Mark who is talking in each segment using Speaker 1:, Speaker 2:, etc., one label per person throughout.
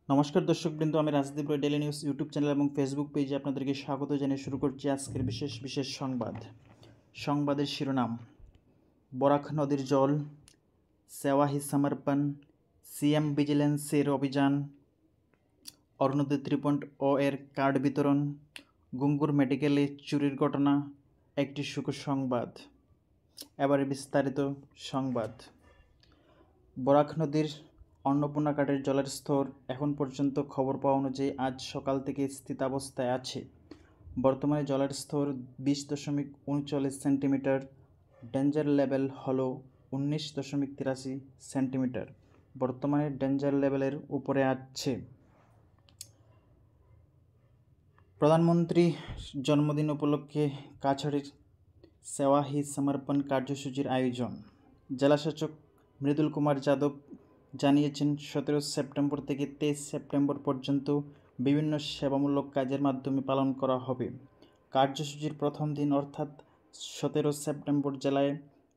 Speaker 1: নমস্কার দর্শকবৃন্দ, আমি রাজদীপ রয়। ডেলি নিউজ ইউটিউব চ্যানেল এবং ফেসবুক পেজে আপনাদেরকে স্বাগত জানিয়ে শুরু করছি আজকের বিশেষ সংবাদ। সংবাদের শিরোনাম: বরাক নদীর জল, সেওয়া হি সমর্পণ, সিএম ভিজিলেন্সের অভিযান, অরুণোদয় 3.0 এর কার্ড বিতরণ, গুঙ্গুর মেডিকেলে চুরির ঘটনা, একটি সুখ সংবাদ। এবারে বিস্তারিত সংবাদ। বরাক নদীর অন্নপূর্ণা ঘাটের জলের স্তর এখন পর্যন্ত খবর পাওয়া অনুযায়ী আজ সকাল থেকে স্থিতাবস্থায় আছে। বর্তমানে জলের স্তর 20.39 সেন্টিমিটার। ডেঞ্জার লেভেল হল 19.83 সেন্টিমিটার। বর্তমানে ডেঞ্জার লেভেলের উপরে আছে। প্রধানমন্ত্রী জন্মদিন উপলক্ষে কাছাড়ের সেওয়া হি সমর্পণ কার্যসূচির আয়োজন। জেলাশাসক মৃদুল কুমার যাদব জানিয়েছেন, 17 সেপ্টেম্বর থেকে 23 সেপ্টেম্বর পর্যন্ত বিভিন্ন সেবামূলক কাজের মাধ্যমে পালন করা হবে। কার্যসূচির প্রথম দিন অর্থাৎ 17 সেপ্টেম্বর জেলায়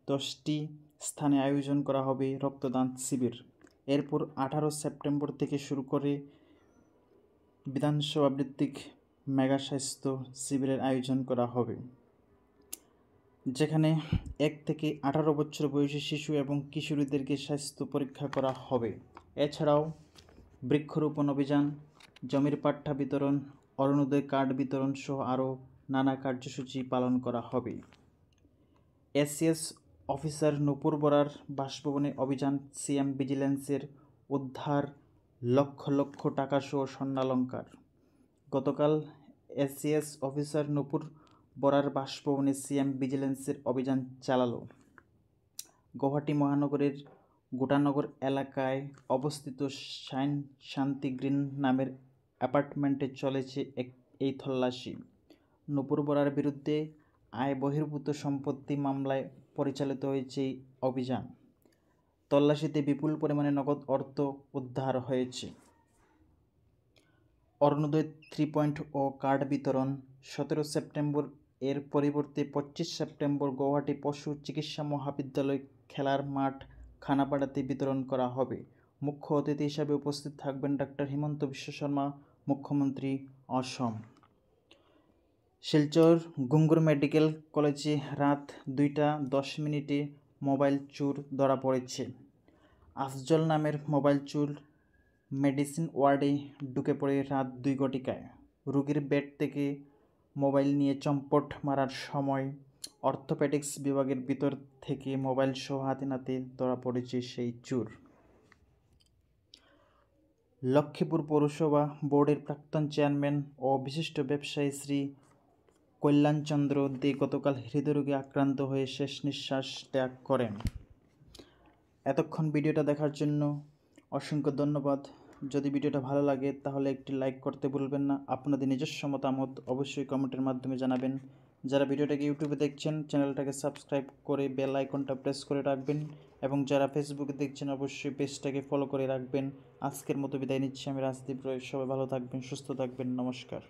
Speaker 1: 10টি স্থানে আয়োজন করা হবে রক্তদান শিবির। এরপর 18 সেপ্টেম্বর থেকে শুরু করে বিধানসভা ভিত্তিক মেগা স্বাস্থ্য শিবিরের আয়োজন করা হবে, যেখানে 1 থেকে 18 বছর বয়সী শিশু এবং কিশোরীদেরকে স্বাস্থ্য পরীক্ষা করা হবে। এছাড়াও বৃক্ষরোপণ অভিযান, জমির পাট্টা বিতরণ, অরুণোদয় কার্ড বিতরণ সহ আরও নানা কার্যসূচি পালন করা হবে। এসিএস অফিসার নূপুর বরার বাসভবনে অভিযান, সিএম ভিজিলেন্সের উদ্ধার লক্ষ টাকা সহ স্বর্ণালংকার। গতকাল এসিএস অফিসার নূপুর বরার বাসভবনে সিএম ভিজিলেন্সের অভিযান চালালো। গুয়াহাটি মহানগরের গোটানগর এলাকায় অবস্থিত শান্তি গ্রিন নামের অ্যাপার্টমেন্টে চলেছে এই তল্লাশি। নূপুর বরার বিরুদ্ধে আয় বহির্ভূত সম্পত্তি মামলায় পরিচালিত হয়েছে এই অভিযান। তল্লাশিতে বিপুল পরিমাণে নগদ অর্থ উদ্ধার হয়েছে। অরুণোদয় 3.0 কার্ড বিতরণ 17 সেপ্টেম্বর এর পরিবর্তে 25 সেপ্টেম্বর গুয়াহাটি পশু চিকিৎসা মহাবিদ্যালয় খেলার মাঠ খানাপাড়াতে বিতরণ করা হবে। মুখ্য অতিথি হিসাবে উপস্থিত থাকবেন ডক্টর হিমন্ত বিশ্ব শর্মা, মুখ্যমন্ত্রী অসম। শিলচর গুঙ্গুর মেডিকেল কলেজে রাত 2:10 মোবাইল চোর ধরা পড়েছে। আফজল নামের মোবাইল চোর মেডিসিন ওয়ার্ডে ঢুকে পড়ে রাত 2 ঘটিকায়। রোগীর বেড থেকে মোবাইল নিয়ে চম্পট মারার সময় অর্থোপেডিক্স বিভাগের ভিতর থেকে মোবাইল সহ হাতে নাতে ধরা পড়েছে সেই চোর। লক্ষ্মীপুর পৌরসভা বোর্ডের প্রাক্তন চেয়ারম্যান ও বিশিষ্ট ব্যবসায়ী শ্রী কল্যাণচন্দ্র দে গতকাল হৃদরোগে আক্রান্ত হয়ে শেষ নিঃশ্বাস ত্যাগ করেন। এতক্ষণ ভিডিওটা দেখার জন্য অসংখ্য ধন্যবাদ। যদি ভিডিওটা ভালো লাগে তাহলে একটি লাইক করতে ভুলবেন না। আপনাদের নিজস্ব মতামত অবশ্যই কমেন্টের মাধ্যমে জানাবেন। যারা ভিডিওটাকে ইউটিউবে দেখছেন চ্যানেলটাকে সাবস্ক্রাইব করে বেল আইকনটা প্রেস করে রাখবেন, এবং যারা ফেসবুকে দেখছেন অবশ্যই পেজটাকে ফলো করে রাখবেন। আজকের মতো বিদায় নিচ্ছি আমি রাজদীপ রয়। সবাই ভালো থাকবেন, সুস্থ থাকবেন। নমস্কার।